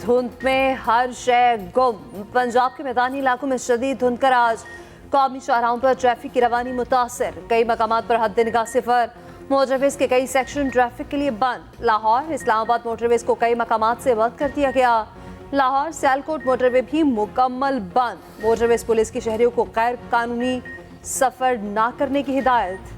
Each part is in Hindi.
धुंध में हर शय गुम। पंजाब के मैदानी इलाकों में शदीद धुंध का राज। कौमी शाहराहों पर ट्रैफिक की रवानी मुतासिर। कई मकामात पर हद निगाह सिफर। मोटरवेज के कई सेक्शन ट्रैफिक के लिए बंद। लाहौर इस्लामाबाद मोटरवेज को कई मकामात से बंद कर दिया गया। लाहौर सियालकोट मोटरवे भी मुकम्मल बंद। मोटरवेज पुलिस की शहरियों को गैर कानूनी सफर ना करने की हिदायत।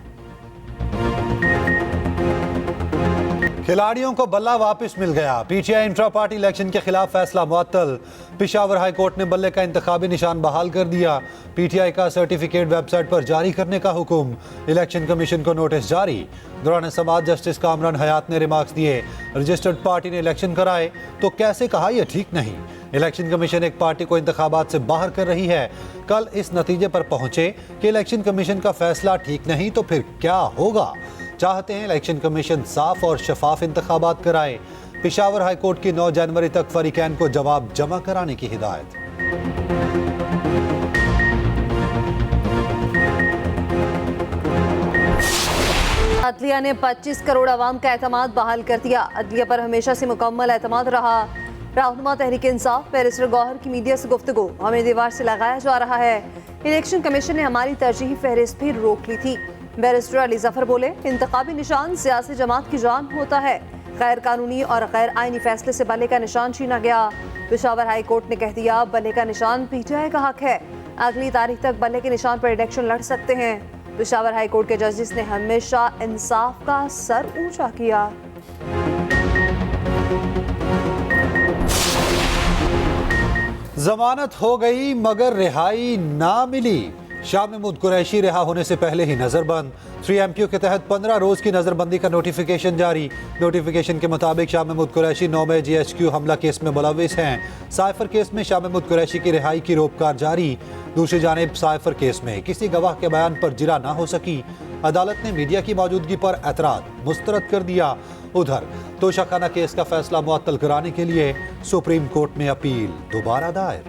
खिलाड़ियों को बल्ला वापस मिल गया। पीटीआई इंट्रा पार्टी इलेक्शन के खिलाफ फैसला मुअत्तल। पेशावर हाई कोर्ट ने बल्ले का इंतखाबी निशान बहाल कर दिया। पीटीआई का सर्टिफिकेट वेबसाइट पर जारी करने का हुक्म। इलेक्शन कमीशन को नोटिस जारी। दौरान समाअत जस्टिस कामरान हयात ने रिमार्क्स दिए, रजिस्टर्ड पार्टी ने इलेक्शन कराए तो कैसे कहा यह ठीक नहीं। इलेक्शन कमीशन एक पार्टी को इंतखाबात से बाहर कर रही है। कल इस नतीजे पर पहुंचे कि इलेक्शन कमीशन का फैसला ठीक नहीं तो फिर क्या होगा। चाहते हैं इलेक्शन कमीशन साफ और शफाफ इंतखाबात कराए। पेशावर हाई कोर्ट की 9 जनवरी तक फरीकैन को जवाब जमा कराने की हिदायत। अदलिया ने 25 करोड़ अवाम का एतमाद बहाल कर दिया। अदलिया पर हमेशा से मुकम्मल एतमाद रहा। रहनुमा तहरीक इंसाफ बैरिस्टर गौहर की मीडिया से गुफ्तगू, हमें दीवार से लगाया जा रहा है। इलेक्शन कमीशन ने हमारी तरजीही फहरिस्त भी रोक ली थी। बैरिस्टर अली जफर बोले, इंतखाबी निशान सियासी जमात की जान होता है। गैर कानूनी और गैर आईनी फैसले से बल्ले का निशान छीना गया। पेशावर हाई कोर्ट ने कह दिया, बल्ले का निशान पीटीआई का हक है। अगली तारीख तक बल्ले के निशान पर इलेक्शन लड़ सकते हैं। पेशावर हाई कोर्ट के जजेस ने हमेशा इंसाफ का सर ऊंचा किया। जमानत हो गई मगर रिहाई ना मिली। शाह महमूद कुरैशी रिहा होने से पहले ही नजरबंद। 3MQ के तहत 15 रोज की नजरबंदी का नोटिफिकेशन जारी। नोटिफिकेशन के मुताबिक शाह महमूद कुरैशी 9 मई GHQ हमला केस में मुलविस हैं। साइफर केस में शाह महमूद कुरैशी की रिहाई की रोककार जारी। दूसरी जानिब साइफर केस में किसी गवाह के बयान पर जिरा ना हो सकी। अदालत ने मीडिया की मौजूदगी पर एतराज मुस्तरद कर दिया। उधर तोशाखाना केस का फैसला मुअत्तल कराने के लिए सुप्रीम कोर्ट में अपील दोबारा दायर।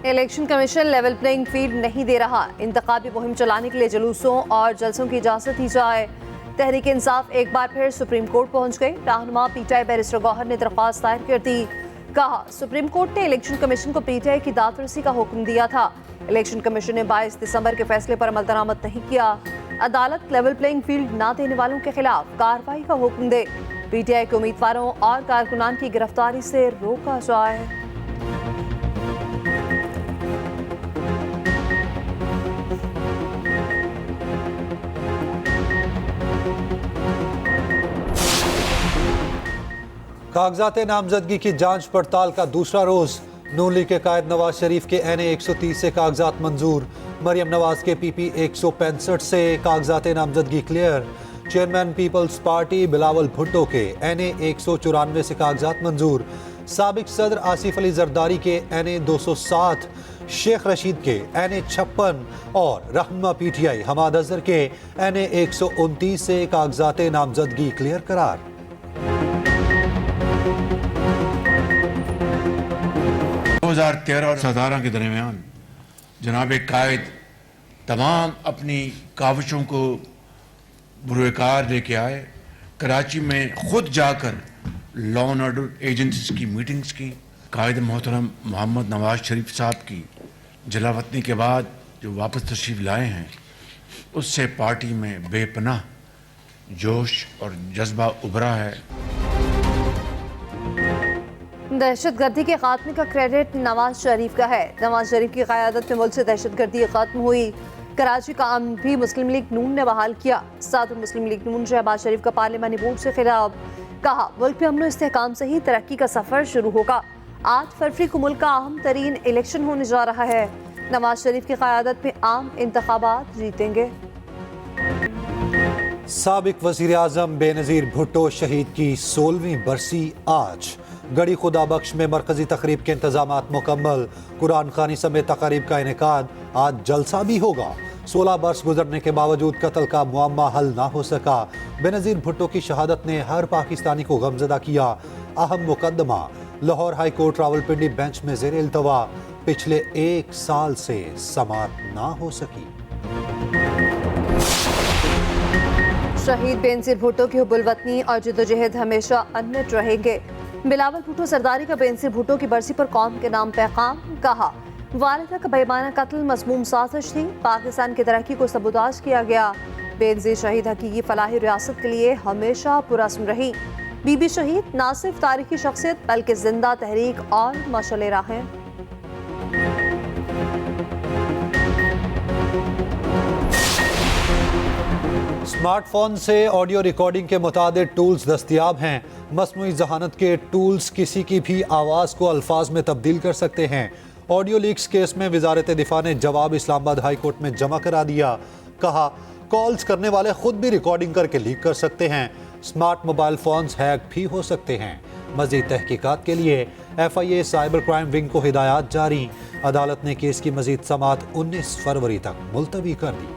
Election commission level playing field नहीं दे रहा। इंतखाबी मुहिम चलाने के लिए जुलूसों और जलसों की इजाजत दी जाए। तहरीक इंसाफ एक बार फिर सुप्रीम कोर्ट पहुंच गई। रहनुमा पीटीआई बैरिस्टर गौहर ने दरख्वास्त दायर कर दी। कहा, सुप्रीम कोर्ट ने इलेक्शन कमीशन को पीटीआई की दादरसी का हुक्म दिया था। इलेक्शन कमीशन ने 22 दिसंबर के फैसले पर अमल दरामद नहीं किया। अदालत लेवल प्लेइंग फील्ड ना देने वालों के खिलाफ कार्रवाई का हुक्म दे। पीटीआई के उम्मीदवारों और कारकुनान की गिरफ्तारी से रोका जाए। कागजात नामजदगी की जांच पड़ताल का दूसरा रोज। नून लीग के कायद नवाज शरीफ के NA 130 से कागजात मंजूर। मरियम नवाज के PP 165 से कागजात नामजदगी clear. Chairman peoples party Bilawal Bhutto के NA 194 से कागजात मंजूर। साबिक सदर आसिफ अली जरदारी के NA 207, शेख रशीद के NA 56 और रहनुमा PTI हमाद अजहर के NA 129 से कागजात नामजदगी क्लियर करार। दो 2013 और 2017 के दरमियान जनाब कायद तमाम अपनी काविशों को बुरुकार लेके आए। कराची में खुद जाकर लॉ एंड ऑर्डर एजेंसीज की मीटिंग्स की। कायद मोहतरम मोहम्मद नवाज शरीफ साहब की जलावतनी के बाद जो वापस तशरीफ लाए हैं, उससे पार्टी में बेपनाह जोश और जज्बा उभरा है। दहशतगर्दी के खात्मे का क्रेडिट नवाज शरीफ का है। नवाज शरीफ की क़यादत में मुल्क से दहशतगर्दी खत्म हुई। कराची का अमन भी मुस्लिम लीग नून ने बहाल किया। साथ मुस्लिम लीग नून शहबाज शरीफ का पार्लिमानी बोर्ड से खिलाफ। कहा, मुल्क में अमन और इस्तेहकाम से ही तरक्की का सफर शुरू होगा। 8 फरवरी को मुल्क का अहम तरीन इलेक्शन होने जा रहा है। नवाज शरीफ की क़यादत में आम इंतखाबात जीतेंगे। साबिक वज़ीर आज़म बेनज़ीर भुट्टो शहीद की 16वीं बरसी आज। गढ़ी खुदा बख्श में मरकजी तकरीब के इंतजामात मुकम्मल। कुरान खानी समेत तकारीब का इनेकाद। आज जलसा भी होगा। 16 बरस गुजरने के बावजूद कत्ल का मुअम्मा हल ना हो सका। बेनज़ीर भुट्टो की शहादत ने हर पाकिस्तानी को गमज़दा किया। अहम मुकदमा Lahore high court Rawalpindi bench में ज़ेर इल्तवा। पिछले 1 साल से समाअत ना हो सकी। शहीद बेनजीर भुट्टो की हुब्बुल-वतनी और जिद्दोजहद हमेशा अनमिट रहेंगे। बिलावल भुट्टो सरदारी का बेनजीर भुट्टो की बरसी पर कौम के नाम पैगाम। कहा, वालिदा का बेईमाना कत्ल मज़मूम साजिश थी, पाकिस्तान की तरक्की को सबूताज किया गया। बेनजीर शहीद हकीकी फलाही रियासत के लिए हमेशा पुरस्म रही। बीबी शहीद ना सिर्फ तारीखी शख्सियत बल्कि जिंदा तहरीक और मशअल राह हैं। स्मार्टफोन से ऑडियो रिकॉर्डिंग के मुताबिक टूल्स दस्तयाब हैं। मस्नूई जहानत के टूल्स किसी की भी आवाज़ को अल्फाज में तब्दील कर सकते हैं। ऑडियो लीक्स केस में वजारत दिफा ने जवाब इस्लामाबाद हाई कोर्ट में जमा करा दिया। कहा, कॉल्स करने वाले खुद भी रिकॉर्डिंग करके लीक कर सकते हैं। स्मार्ट मोबाइल फोन्स हैक भी हो सकते हैं। मजीद तहकीकात के लिए FIA साइबर क्राइम विंग को हिदायत जारी। अदालत ने केस की मजीद समाअत 19 फरवरी तक मुलतवी कर दी।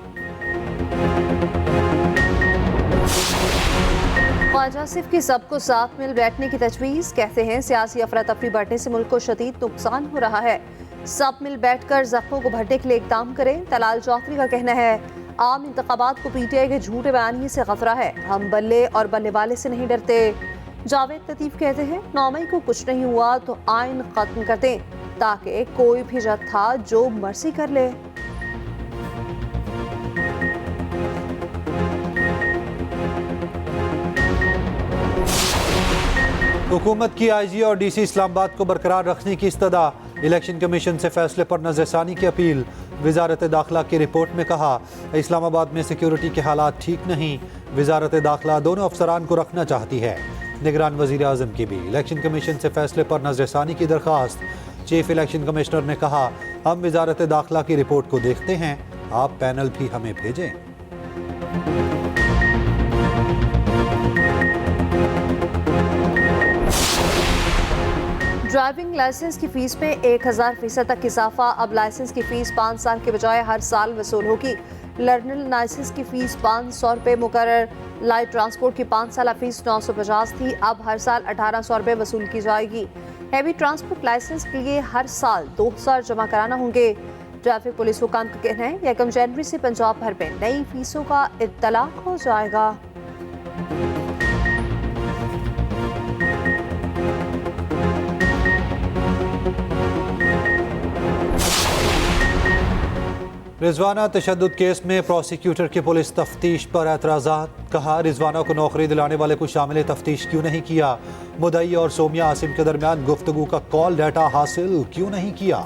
ख्वाजा आसिफ की सबको साथ मिल बैठने की तजवीज़। कहते हैं सियासी अफरा तफरी बढ़ने से मुल्क को शदीद नुकसान हो रहा है। सब मिल बैठकर जख्मों को भरने के लिए इक़दाम करें। तलाल चौधरी का कहना है, आम इंतखाबात को PTI के झूठे बयानी से खतरा है। हम बल्ले और बल्ले वाले से नहीं डरते। जावेद लतीफ़ कहते हैं, 9 मई को कुछ नहीं हुआ तो आइन खत्म कर दें ताकि कोई भी जत्था जो मर्जी कर ले। हुकूमत की IG और DC इस्लामाबाद को बरकरार रखने की इस्तदा। इलेक्शन कमीशन से फैसले पर नजरसानी की अपील। वजारत दाखिला की रिपोर्ट में कहा, इस्लामाबाद में सिक्योरिटी के हालात ठीक नहीं। वजारत दाखिला दोनों अफसरान को रखना चाहती है। निगरान वजीर आज़म की भी इलेक्शन कमीशन से फैसले पर नजरसानी की दरख्वास्त। चीफ इलेक्शन कमिश्नर ने कहा, हम वजारत दाखिला की रिपोर्ट को देखते हैं, आप पैनल भी हमें भेजें। ड्राइविंग लाइसेंस की फीस में 1000% तक इजाफा। अब लाइसेंस की फीस 5 साल के बजाय हर साल वसूल होगी। लर्निंग लाइसेंस की फीस 500 रुपये मुकर्रर। लाइट ट्रांसपोर्ट की 5 साल फीस 950 थी, अब हर साल 1800 रुपये वसूल की जाएगी। हैवी ट्रांसपोर्ट लाइसेंस के लिए हर साल 2000 जमा कराना होंगे। ट्रैफिक पुलिस हुकाम का कहना है, 1 जनवरी से पंजाब भर में नई फीसों का इत्तलाक हो जाएगा। रिजवाना तशद्दुद केस में प्रोसिक्यूटर की पुलिस तफ्तीश पर एतराज़ात। कहा, रिजवाना को नौकरी दिलाने वाले को शामिल तफ्तीश क्यों नहीं किया। मुदई और सोमिया आसिम के दरमियान गुफ्तगू का कॉल डाटा हासिल क्यों नहीं किया।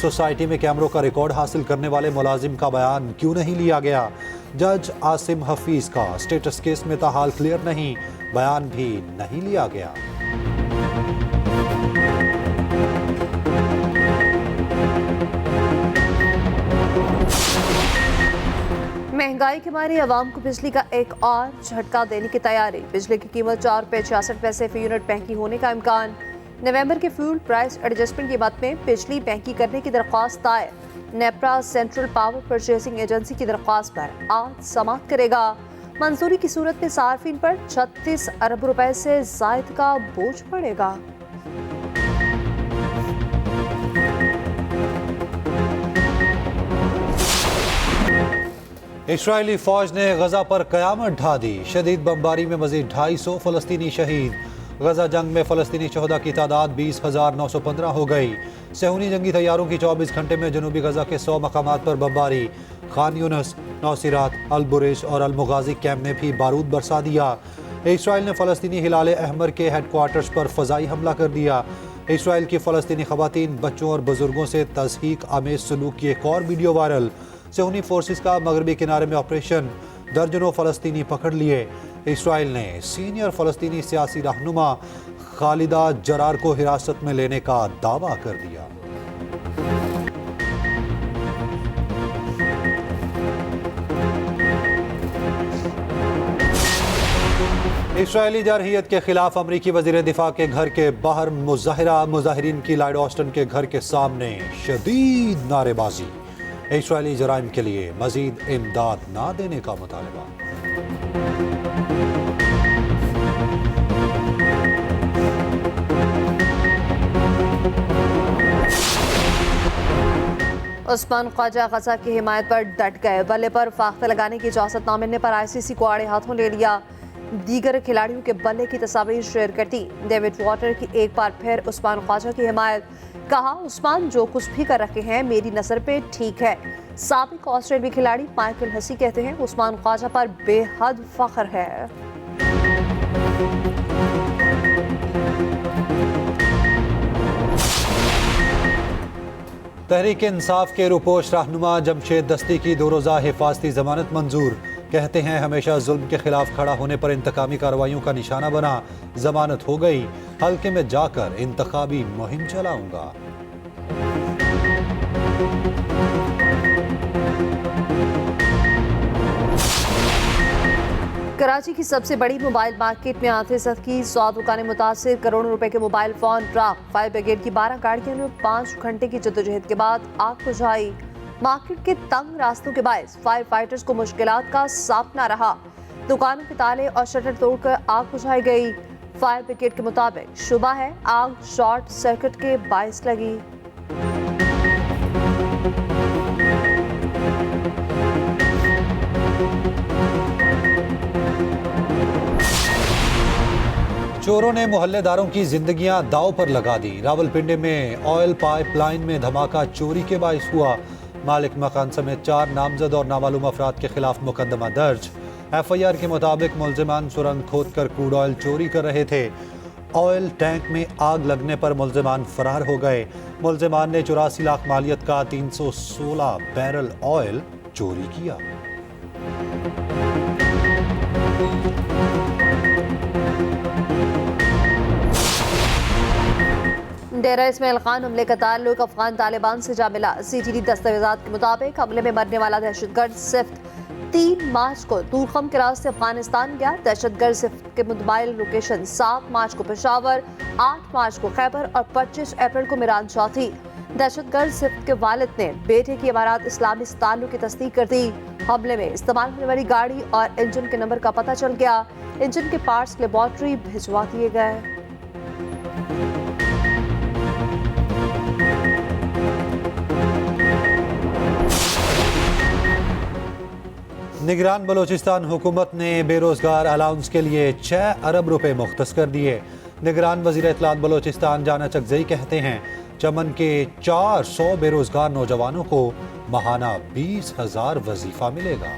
सोसाइटी में कैमरों का रिकॉर्ड हासिल करने वाले मुलाजिम का बयान क्यों नहीं लिया गया। जज आसिम हफीज का स्टेटस केस में ताहाल क्लियर नहीं, बयान भी नहीं लिया गया। महंगाई के मारे अवाम को बिजली का एक और झटका देने की तैयारी। बिजली की कीमत 4 रुपये 66 पैसे फी यूनिट महंगी होने का इम्कान। नवंबर के फ्यूल प्राइस एडजस्टमेंट के बाद में बिजली महंगी करने की दरख्वास्त दायर। NEPRA central power purchasing agency की दरख्वास्त पर आज समाअत करेगा। मंजूरी की सूरत में सार्फिन पर 36 अरब रुपए से जायद का बोझ पड़ेगा। इस्राएली फौज ने गजा पर कयामत ढा दी। शदीद बमबारी में मजीद 250 फलस्तीनी शहीद। गजा जंग में फलस्तीनी शहदा की तादाद 20,915 हो गई। सहूनी जंगी तैयारों की 24 घंटे में जनूबी गजा के 100 मकामात पर बमबारी। खान यूनस, नौसिरात, अल बुरेश और अल मुगाजी कैम्प में भी बारूद बरसा दिया। इसराइल ने फलस्तीनी हिलाल अहमर के हेडक्वार्टर्स पर फ़ज़ाई हमला कर दिया। इसराइल की फ़लस्तीनी ख़वातीन, बच्चों और बुजुर्गों से तज़हीक आमेज़ सलूक की एक और वीडियो वायरल। सहूनी फोर्सेस का मगरबी किनारे में ऑपरेशन, दर्जनों फ़लस्तीनी पकड़ लिए। इसराइल ने सीनियर फ़लस्तीनी सियासी रहनुमा खालिदा जरार को हिरासत में लेने का दावा कर दिया। इसराइली जारहियत के खिलाफ अमरीकी वजीर दिफा के घर के बाहर मुजाहिरा। मुजाहिरीन की लॉयड ऑस्टिन के घर के सामने शदीद नारेबाजी। इसराइली जराइम के लिए मजीद इमदाद ना देने का मुतालबा। उस्मान ख्वाजा गजा की हिमायत पर डट गए। बल्ले पर फाख्ता लगाने की इजाजत न मिलने पर आईसीसी को आड़े हाथों ले लिया। दीगर खिलाड़ियों के बल्ले की तस्वीर शेयर करती डेविड वाटर की एक बार फिर उस्मान ख्वाजा की हिमायत। कहा, उस्मान जो कुछ भी कर रहे हैं मेरी नजर पे ठीक है। साबिक ऑस्ट्रेलियाई खिलाड़ी माइकल हसी कहते हैं उस्मान ख्वाजा पर बेहद फख्र है। तहरीक इंसाफ के रूपोश रहनुमा जमशेद दस्ती की 2 रोज़ा हिफाजती जमानत मंजूर। कहते हैं हमेशा जुल्म के खिलाफ खड़ा होने पर इंतकामी कार्रवाइयों का निशाना बना। जमानत हो गई, हल्के में जाकर इंतखाबी मुहिम चलाऊंगा। कराची की सबसे बड़ी मोबाइल मार्केट में आतिशत की 100 दुकानें मुतासिर। करोड़ों रुपए के mobile phone, truck, fire brigade की 12 गाड़ियों ने 5 घंटे की जद्दोजहद के बाद आग बुझाई। मार्केट के तंग रास्तों के बायस फायर फाइटर्स को मुश्किलात का सामना रहा। दुकानों के ताले और शटर तोड़कर आग बुझाई गई। फायर ब्रिगेड के मुताबिक शुबा है आग शॉर्ट सर्किट के बायस लगी। चोरों ने मोहल्लेदारों की जिंदगियां दांव पर लगा दी। रावलपिंडी में ऑयल पाइपलाइन में धमाका चोरी के बायस हुआ। मालिक मकान समेत 4 नामजद और नामालूम अफराद के खिलाफ मुकदमा दर्ज। FIR के मुताबिक मुलजिमान सुरंग खोदकर क्रूड ऑयल चोरी कर रहे थे। ऑयल टैंक में आग लगने पर मुलजिमान फरार हो गए। मुलजिमान ने 84 लाख मालियत का 316 बैरल ऑयल चोरी किया। डेरा इस्माइल खान हमले का ताल्लुक अफगान तालिबान से जा मिला। CTD दस्तावेजात के मुताबिक हमले में मरने वाला दहशतगर्द सिफ्त 3 मार्च को दूरखम के रास्ते अफगानिस्तान गया। दहशतगर्द सिफ्त के मोबाइल लोकेशन 7 मार्च को पेशावर, 8 मार्च को खैबर और 25 अप्रैल को मिरानशाह थी। दहशतगर्द सिफ्त के वालिद ने बेटे की इमारात इस्लामी से ताल्लुक की तस्दीक कर दी। हमले में इस्तेमाल होने वाली गाड़ी और इंजन के नंबर का पता चल गया। इंजन के पार्ट्स लेबॉर्ट्री भिजवा दिए गए। निगरान बलोचिस्तान हुकूमत ने बेरोजगार अलाउंस के लिए 6 अरब रुपए मुख्तस कर दिए। निगरान वजीर इत्तलात बलोचिस्तान जाना चकजई कहते हैं चमन के 400 बेरोजगार नौजवानों को माहाना 20,000 वजीफा मिलेगा।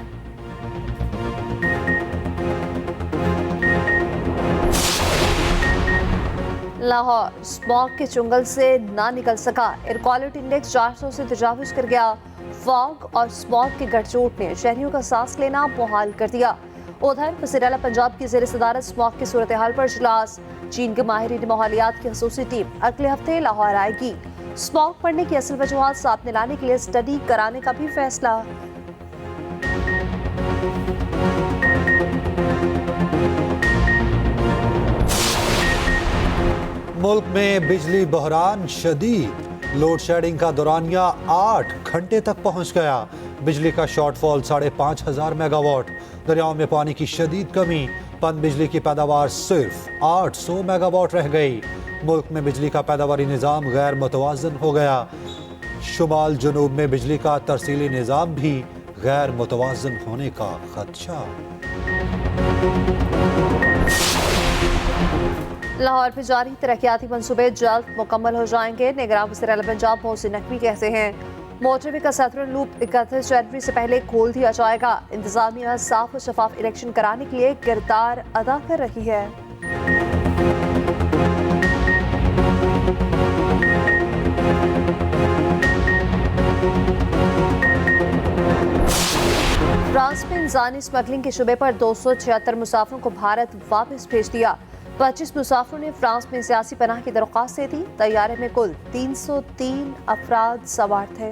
लाहौर स्मॉग के चुंगल से ना निकल सका। एयर क्वालिटी इंडेक्स 400 से तजावुज कर गया। फॉग और स्मॉग के गठजोड़ ने शहरियों का सांस लेना मुहाल कर दिया। उधर वज़ीर-ए-आला पंजाब की ज़ेर सदारत स्मॉग की सूरत हाल पर इजलास। चीन के माहिरीन माहौलियात की खसूसी टीम अगले हफ्ते लाहौर आएगी। स्मॉग पड़ने की असल वजूहात सामने लाने के लिए स्टडी कराने का भी फैसला। मुल्क में बिजली बहरान शदीद। लोड शेडिंग का दौरानिया 8 घंटे तक पहुंच गया। बिजली का शॉर्टफॉल 5,500 मेगावाट। दरियाओं में पानी की शदीद कमी। पन बिजली की पैदावार सिर्फ 800 मेगावाट रह गई। मुल्क में बिजली का पैदावारी निज़ाम गैर मुतवाज़न हो गया। शुमाल जनूब में बिजली का तरसीली निज़ाम भी गैर मुतवाज़न होने का खदशा। लाहौर में जारी तरक्याती मंसूबे जल्द मुकम्मल हो जाएंगे। निगरान वज़ीर-ए-आला पंजाब मोहसिन नकवी कहते हैं मोटरवे का सदरुल लूप 31 जनवरी से पहले खोल दिया जाएगा। इंतजामिया साफ और शफाफ इलेक्शन कराने के लिए किरदार अदा कर रही है। फ्रांस में इंसानी स्मगलिंग के शुबे पर 276 मुसाफिरों को भारत वापस भेज दिया। 25 मुसाफिरों ने फ्रांस में सियासी पनाह की दरख्वास्त दे दी। तैयारे में कुल 303 अफराद सवार थे।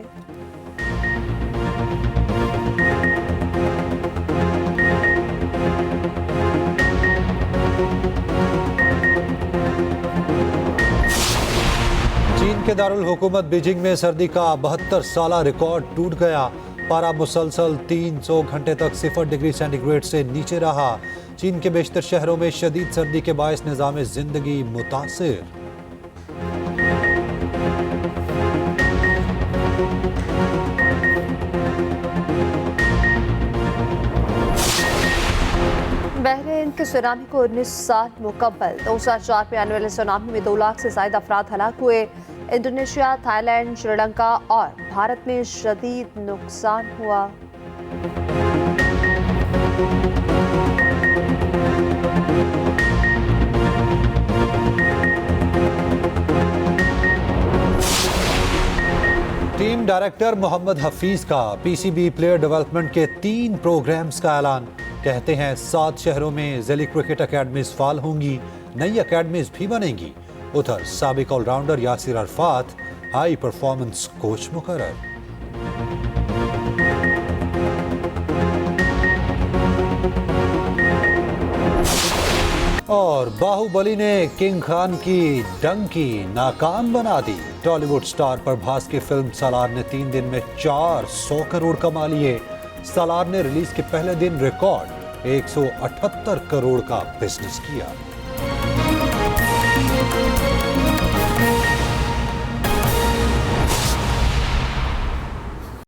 चीन के दारुल हुकूमत बीजिंग में सर्दी का 72 साला रिकॉर्ड टूट गया। पारा मुसलसल 300 घंटे तक 0 डिग्री सेंटीग्रेड से नीचे रहा। चीन के बेशतर शहरों में शदीद सर्दी के बायस निज़ाम जिंदगी मुतासिर। बहरीन के सुनामी को 19 साल मुकम्मल। 2004 में आने वाले सुनामी में 2 लाख से ज्यादा अफराद हलाक हुए। इंडोनेशिया, थाईलैंड, श्रीलंका और भारत में शदीद नुकसान हुआ। टीम डायरेक्टर मोहम्मद हफीज का पीसीबी प्लेयर डेवलपमेंट के 3 प्रोग्राम्स का ऐलान। कहते हैं 7 शहरों में जिले क्रिकेट अकेडमीज फाल होंगी, नई अकेडमीज भी बनेंगी। उधर साबिक allrounder Yasir Arafat high performance coach मुकर्रर। और बाहुबली ने किंग खान की डंकी नाकाम बना दी। टॉलीवुड स्टार प्रभास की फिल्म सालार ने 3 दिन में 400 करोड़ कमा लिए। सालार ने रिलीज के पहले दिन रिकॉर्ड 178 करोड़ का बिजनेस किया।